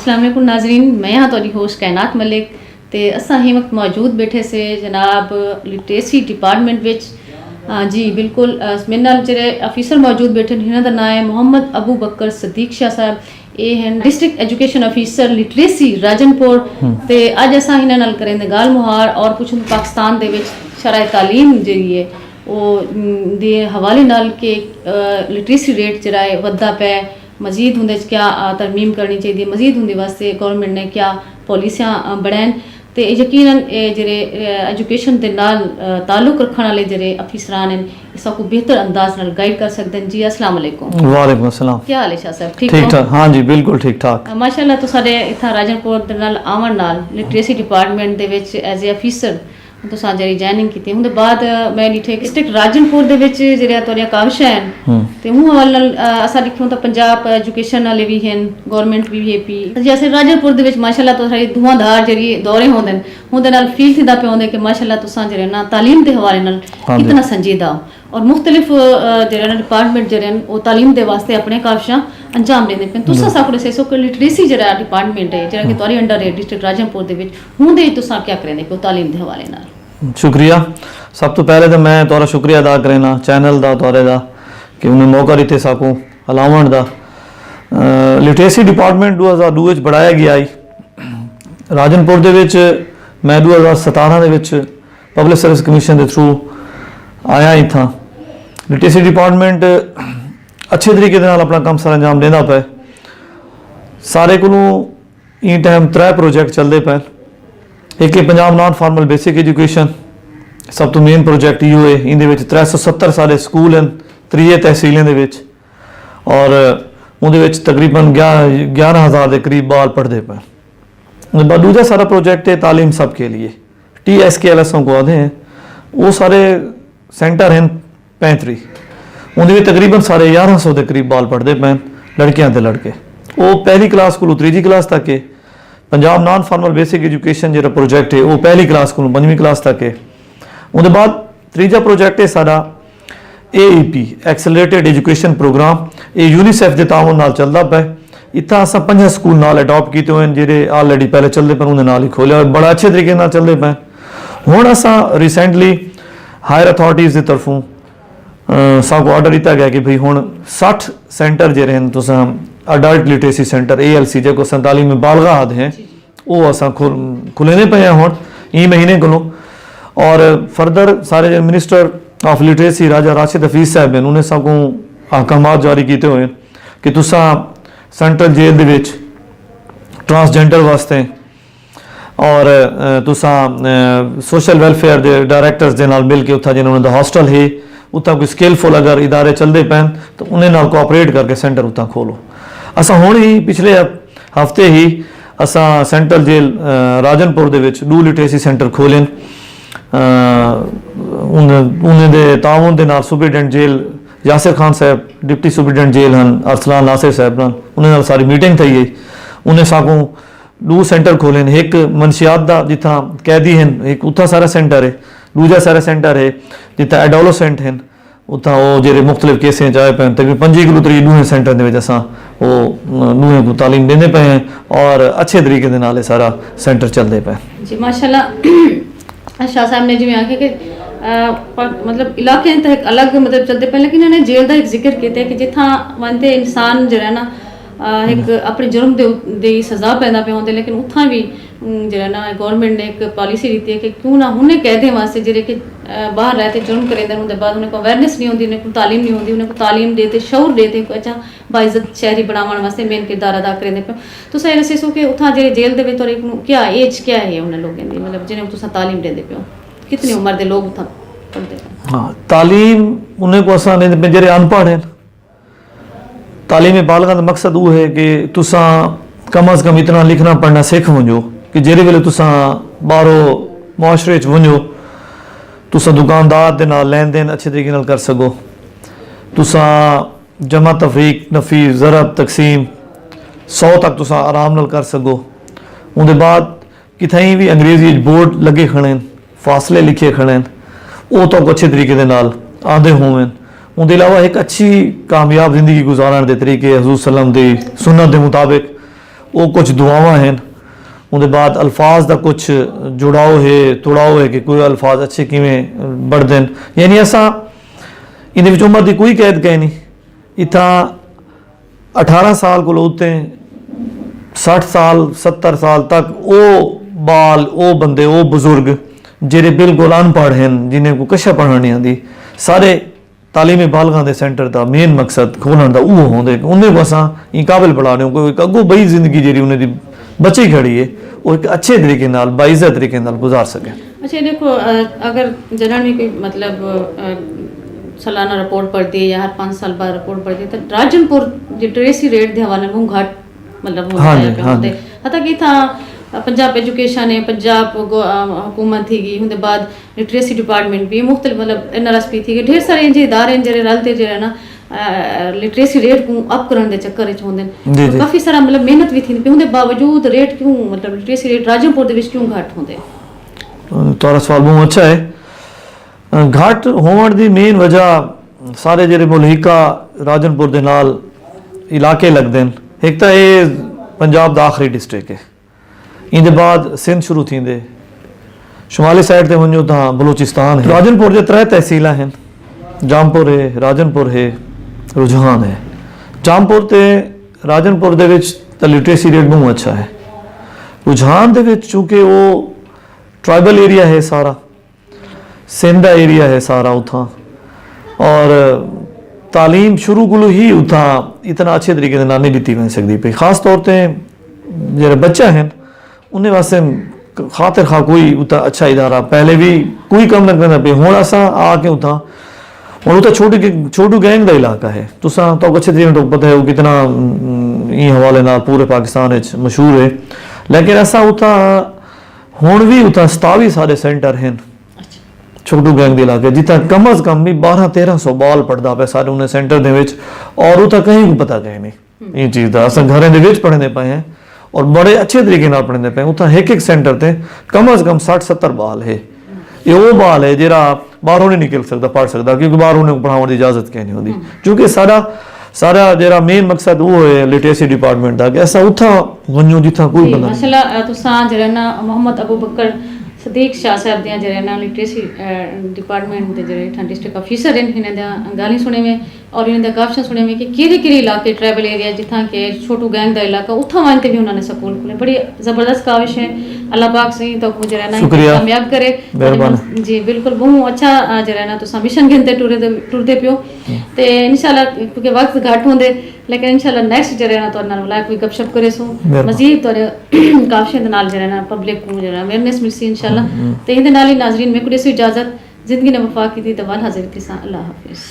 अस्सलाम वालेकुम नाजरीन, मैं यहाँ तोरी होस्ट कैनात मलिक ते असां ही वक्त मौजूद बैठे से जनाब लिटरेसी डिपार्टमेंट विच जी बिल्कुल मेरे नाल जेह्ड़े अफीसर मौजूद बैठे इन्हां दा नाम है मोहम्मद अबू बकर सदीक शाह साहब। ये हैं district education officer literacy Rajanpur ते अज असां इन्हां नाल करेंदे गाल मुहार और कुछ पाकिस्तान दे विच शराए तालीम जेह्ड़ी है वो दे हवाले नाल के लिटरेसी रेट जेह्ड़ा है वधदा पे मजीद उंदे च क्या तरमीम करनी चाहिए, मजीद उंदे वास्ते गौरमेंट ने क्या पॉलिसियां बढ़ान ते यकीनन जेह्ड़े एजुकेशन दे नाल ताल्लुक रखने वाले जेह्ड़े अफीसरान हैं इसको बेहतर अंदाज नाल गाइड कर सकते हैं। जी अस्सलाम वालेकुम। वालेकुम अस्सलाम। क्या हाल है शाह साहब? ठीक ठाक? हाँ जी बिल्कुल ठीक ठाक माशाअल्लाह। तो साडे इत्थां राजनपुर दे नाल आवन नाल लिटरेसी डिपार्टमेंट दे विच एज ए अफीसर तुसां जेह्ड़ी ज्वाइनिंग कीती उंदे बाद मैं डिठे डिस्ट्रिक्ट राजनपुर दे विच जेह्ड़ियां तुहाडियां काविशां हैं ते हूं हवाले नाल असां दिक्खियो तां पंजाब एजुकेशन वाले भी हैं, गवर्नमेंट भी है पी जैसे राजनपुर दे विच माशाअल्लाह तो सारी धुआंधार जेह्ड़ी दौरे होंदे उंदे नाल फील थींदा पिया होंदे कि माशाअल्लाह तुसां जेह्ड़े ना तालीम दे हवाले नाल कितना संजीदा हो और मुख्तलिफ जेह्ड़े ना डिपार्टमेंट जेह्ड़े न ओह् तालीम दे वास्ते अपने काविशां अंजाम देंदे पे। तुसां साकुड़े से सो लिटरेसी जेह्ड़ा डिपार्टमेंट है जेह्ड़ा कि तुहाडे अंडर है डिस्ट्रिक्ट राजनपुर दे विच हुण दे तुसां क्या करेंदे पे तालीम दे हवाले नाल? शुक्रिया। सब तो पहले तो मैं तुहारा शुक्रिया अदा करना चैनल का तुहारे दा कि उन्हें मौका दिते साकू अलावण का। लिटरेसी डिपार्टमेंट 2002 बढ़ाया गया आई राजनपुर दे विच। मैं 2017 दे विच पब्लिक सर्विस कमीशन के थ्रू आया इत्थां। लिटरेसी डिपार्टमेंट अच्छे तरीके दे नाल अपना काम सारा अंजाम देंदा पे। सारे कोलों इन टाइम 3 प्रोजेक्ट चलते पे। एक है Punjab non formal basic education, सब तो मेन प्रोजेक्ट इहो है। इहदे विच 370 सारे स्कूल हैं 3 तहसीलें दे विच और उहदे विच तकरीबन 11,000 के करीब बाल पढ़ते पे। उसके बाद दूसरा सारा प्रोजेक्ट है तालीम सब के लिए, TSKLS को आते हैं। वो सारे सेंटर हैं 35, उहदे विच तकरीबन सारे 1100 के करीब बाल पढ़ते पे, लड़कियां ते लड़के। वो पहली क्लास को 3री क्लास तक है। Punjab non formal basic education जो प्रोजेक्ट है वो पहली क्लास को 5वीं क्लास तक है। उसके बाद तीजा प्रोजेक्ट है सारा AEP एक्सेलरेटेड एजुकेशन प्रोग्राम। ये यूनीसेफ के ताउन नाल चलता पे। इतना अस 5 स्कूल नाल अडॉप्ट किए हुए हैं जेडे ऑलरेडी पहले चलते पे, उन्हें नाल ही खोलिया और बड़ा अच्छे तरीके नाल चलते पे। हुण असां रिसेंटली हायर अथॉरिटीज़ की तरफों साकू ऑर्डर दिता गया कि भाई हुण 60 सेंटर जेह्ड़े हैं तुसां अडल्ट लिटरेसी सेंटर ALC जो 47 में बालगा आदि हैं वो असां खुलेने पे हैं हुण ई महीने को। और फर्दर सारे जो मिनिस्टर ऑफ लिटरेसी राजा राशिद हफीज़ साहब हैं उन्हें सबको अहकामात जारी किए हुए कि तुसां सेंट्रल जेल दे विच ट्रांसजेंडर वास्ते और तुसां सोशल वेलफेयर के डायरैक्टर्स के नाल मिल के उत्थां जिन्होंने हॉस्टल है उत्थां कोई स्किलफुल अगर इदारे चलते पैन तो उन्हें नाल कोऑपरेट करके सेंटर उत्थां खोलो। असां हुण ही पिछले हफ्ते ही असां सेंट्रल जेल राजनपुर दे विच 2 लिटरेसी सेंटर खोले। उन्हें दे ताउन दे नाल सुपरिटेंडेंट जेल यासिर खान साहब, डिप्टी सुपरिटेंडेंट जेल हैं अरसलान नासिर साहब नाल उन्हें नाल सारी मीटिंग थी गई। उन्हें साकू 2 सेंटर खोले, एक मनशियात का जिथा कैदी हैं एक उत्था सारा सेंटर है, दूजा सारा सेंटर है जिथा एडोलोसेंट हैं उत्था वो जेरे मुख्तलिफ केसें चाहे पे तकरीबन 25 किलो 2 सेंटर के असां वो 2 को तालीम देने पे हैं और अच्छे तरीके के नाल सारा सेंटर चलते पे। जी माशाल्लाह। शाह साहब ने जिवें आखे कि मतलब इलाके तो एक अलग मतलब चलते पे, लेकिन इन्होंने जेल का एक जिक्र किया कि जिथा वनते इंसान जो है ना एक अपने जुर्म दे सज़ा पैदा पे होंदे, लेकिन उत्थां भी जो ना गवर्नमेंट ने एक पॉलिसी दी है कि क्यों ना उन्हें कैदे वास्ते जेह्ड़े कि बाहर रहते जुर्म करेंदे उनके बाद उन्हें को अवेयरनेस नहीं होती, उन्हें को तालीम नहीं होती, उन्हें को तालीम देते शऊर देते अच्छा बाइज्जत शहरी बनावन वास्ते मेन किरदार अदा करेंदे पे। तो सही रसे सो कि उत्थां जेह्ड़े जेल दे विच और क्या एज क्या है उन्हें लोगों की मतलब जिन्हें तुसां तालीम देंदे पे हो, कितनी उम्र के लोग उत्थां पढ़दे पे? हाँ तालीम उन्हें को असां देंदे पे जेह्ड़े अनपढ़ हैं। तालीम बालगा का मकसद वो है कि तुसां कम अज़ कम इतना लिखना पढ़ना सीख वञो कि जेरे वेले तुसां बाहरों मुआशरे च वञो तुसां दुकानदार दे नाल लेन देन अच्छे तरीके नाल कर सको, तुसां जमा तफरीक नफीस ज़रब तकसीम 100 तक तुसां आराम नाल कर सको। उनके बाद कितई भी अंग्रेजी बोर्ड लगे खड़े फासले लिखे खड़े वो तो अच्छे तरीके दे नाल आंदे होवन। उनके अलावा एक अच्छी कामयाब जिंदगी गुजारन के तरीके हजूर सल्लम की सुन्नत के मुताबिक वो कुछ दुआवां हैं उनके बाद अल्फाज का कुछ जुड़ाव है तुड़ाव है कि कोई अल्फाज अच्छे किमें बढ़ देन यानी असा इन उम्र की कोई कैद कह नहीं इतना 18 साल को लोते 60 साल 70 साल तक वो बाल वो बंदे वो बुजुर्ग जेरे बिल्कुल अनपढ़ हैं जिन्हें को कशा पढ़ना नहीं आती सारे तालीमी बालगां दे सेंटर का मेन मकसद खोलने का वो होंगे उन्हें को असा इन काबिल पढ़ा रहे हो कोई अगो बई जिंदगी जी उन्हें दी बची खड़ी है वो एक अच्छे तरीके नाल बाइज़्ज़त तरीके नाल गुजार सके। अच्छा देखो अगर जनरल में कोई मतलब सालाना रिपोर्ट पढ़ती है या हर 5 साल बाद रिपोर्ट पढ़ती है तो राजनपुर लिटरेसी रेट के हवाले में घाट मतलब होते हता कि था पंजाब एजुकेशन है पंजाब हुकूमत थी गई उनके बाद लिटरेसी डिपार्टमेंट भी मुख्तलिफ मतलब NRSP थी गई ढेर सारे इंजे इदारे जरे रलते जरे ना लिटरेसी रेट को अप करने के चक्कर च होंदे तो काफ़ी सारा मतलब मेहनत भी थी उनके बावजूद रेट क्यों मतलब लिटरेसी रेट राजनपुर दे विच क्यों घट होंदे तोरा सवाल बहुत अच्छा है घट होने की मेन वजह सारे जेरे मुल्हिका राजनपुर दे नाल इलाके लगते हैं एक तो ये पंजाब का आखिरी डिस्ट्रिक्ट है इन बाद सिंध शुरू थींदे शुमाली साइड ते वञो तो बलूचिस्तान है राजनपुर के 3 तहसील हैं जामपुर है राजनपुर है रुझान है जामपुर ते राजनपुर दे विच ता लिटरेसी रेट बहुत अच्छा है रुझान दे विच चूंकि वो ट्राइबल एरिया है सारा सिंध एरिया है सारा उथा और तालीम शुरू को ही उथा इतना अच्छे तरीके से नहीं दी वह सकती पी खास तौर पर जो बच्चा हैं उन्हें वास्ते खातिर खा कोई उता अच्छा इदारा पहले भी कोई कम न करना पे हूँ असा आके उता और उता छोटू गैंग का इलाका है तुसा तो अच्छे तरीके तो पता है वो कितना ई हवाले ना पूरे पाकिस्तान मशहूर है लेकिन ऐसा उता हूँ भी उता 27 सारे सेंटर हैं छोटू गैंग के इलाके जितना कम अज कम भी 1200-1300 बाल पढ़ता पे सारे उन्हें सेंटर दे विच और उता कहीं को पता कहीं नहीं ये चीज़ का अस घरें दे विच पढ़ने पे हैं और बड़े अच्छे तरीके नाल पढ़ने पे उता एक सेंटर ते कम अज कम 60-70 बाल है ये वो बाल है जरा बाहरों नहीं निकल सकता पढ़ सकता क्योंकि बाहरों ने पढ़ाने की इजाजत कहीं नहीं होती क्योंकि सारा जरा मेन मकसद वो है लिटरेसी डिपार्टमेंट का ऐसा उथा वन्यो जिथा कोई बंदा माशाल्लाह तुसा जरा ना मोहम्मद अबू बकर सदीक शाह साहब दियां जरे ना लिटरेसी डिपार्टमेंट दे जरे डिस्ट्रिक्ट ऑफिसर हैं इन्हें दा गाली सुने में और इन्हें दा काफियां सुने में कि केरे इलाके ट्राइबल एरिया जिथा के छोटू गैंग दा इलाका उथा वांते भी उन्होंने स्कूल खोले बड़ी जबरदस्त काविश है अल्लाह पाक सही तो को जरे ना कामयाब करे जी बिल्कुल बहुत अच्छा जरे ना तुसा मिशन गिनते टुरदे पियो ते इंशाल्लाह क्योंकि वक्त घट होंदे लेकिन इंशाल्लाह नेक्स्ट जरे ना तो नाल वाला कोई गपशप करे सो मजीद तो काफियां दे नाल जरे ना पब्लिक को जरे अवेयरनेस मिलसी इंशाल्लाह ते इहदे नाल ही नाज़रीन में कुछ इजाजत जिंदगी ने वफा की थी तवाल हाजिर के साथ अल्लाह हाफिज़।